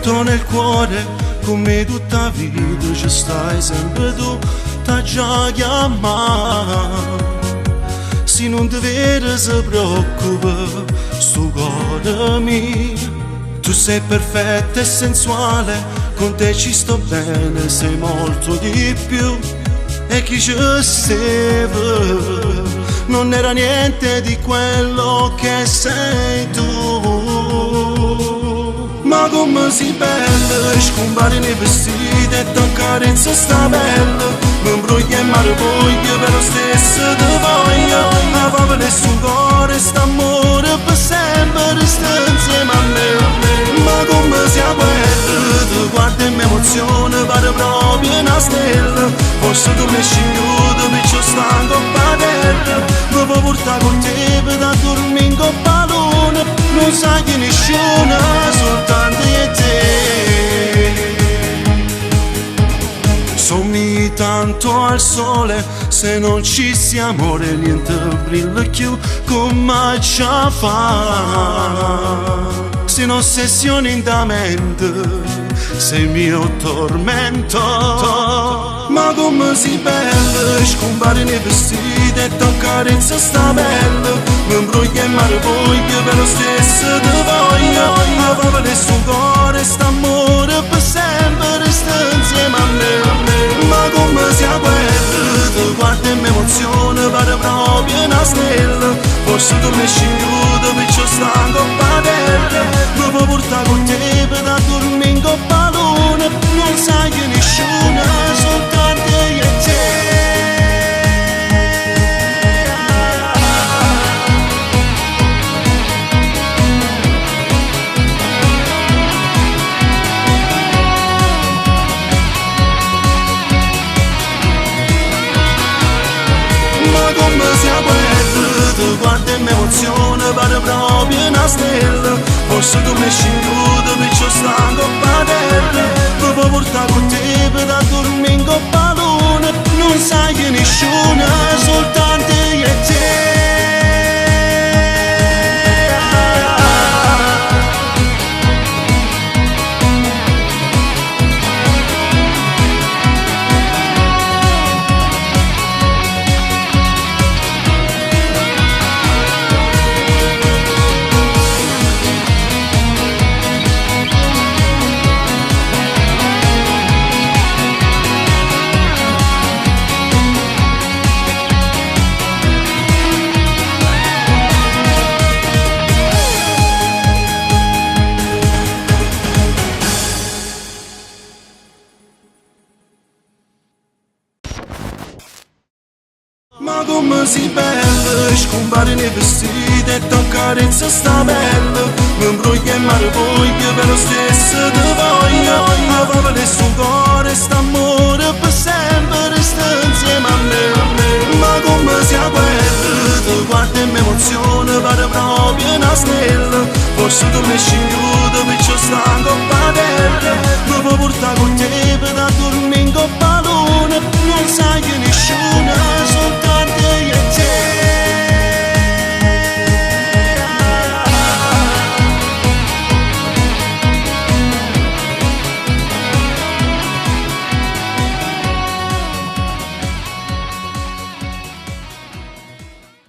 porto nel cuore come tutta vita, ci stai sempre tu, t'ha già chiamato. Se non ti vede si preoccupa, sto cuore mio. Tu sei perfetta e sensuale, con te ci sto bene, sei molto di più. E chi ci stava non era niente di quello che sei tu. Ma come sei bella, scompare nei vestiti e ti accarezza sta bella. Mi imbruglia e mi voglio, per lo stesso ti voglio. Ma va per il suo cuore, st'amore per sempre, sta insieme a me. Ma come sia quella, ti guarda e mi emoziona, pare proprio una stella. Forse tu mi scigliuto, mi ci stanco a terra. Mi puoi portare con te per da dormire in coppa a luna. Non sai di nessuna, soltanto io e te. Sommi tanto al sole, se non ci sia amore niente brilla più come già fa. Se non ossessione in da mente, sei il mio tormento. Ma come sei bella, scompare nei vestiti e ti carezza sta bella. Mi imbruglia e mi voglio, per lo stesso ti voglio. Ma va per il suo cuore, st'amore per sempre, sta insieme a me. Ma come sia quella, ti guarda e mi emoziona, pare proprio una stella. Forse tu mi scigliuto, mi ci stanco a terra. Mi puoi portare con te per da dormire in coppa a luna. Non sai che nessuna, soltanto io e te. Ma come sia quella, ti guarda e mi emoziona, pare proprio una stella. Forse tu mi scigliuto, mi ci stanco a terra. Mi puoi portare con te per da dormire in coppa a luna. Non sai che nessuna, soltanto io e te. Ma come sei bella, scompare nei vestiti e ti carezza sta bella. Mi imbruglia e mi voglio, per lo stesso ti voglio. Ma va per il suo cuore, st'amore per sempre, sta insieme a me. Ma come sia quella, ti guarda e mi emoziona, pare proprio una stella. Forse tu mi scigliuto, mi ci stanco a terra.